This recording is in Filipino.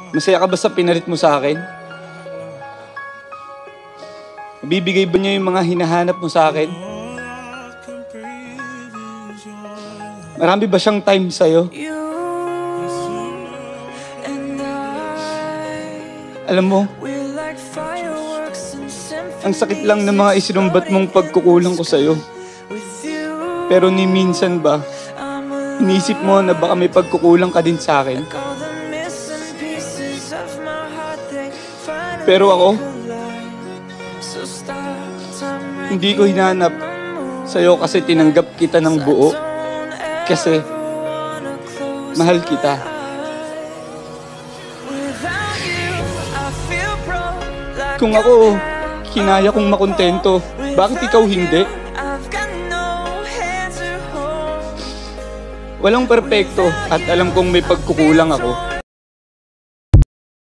Masaya ka ba sa pinalit mo sa akin? Bibigay ba niya yung mga hinahanap mo sa akin? Marami ba siyang time sa'yo? Alam mo, ang sakit lang ng mga isinumbat mong pagkukulang ko sa'yo. Pero ni minsan ba, inisip mo na baka may pagkukulang ka din sa akin? Pero ako, hindi ko hinanap sa'yo kasi tinanggap kita ng buo. Kasi, mahal kita. Kung ako, kinaya kong makontento, bakit ikaw hindi? Walang perpekto at alam kong may pagkukulang ako.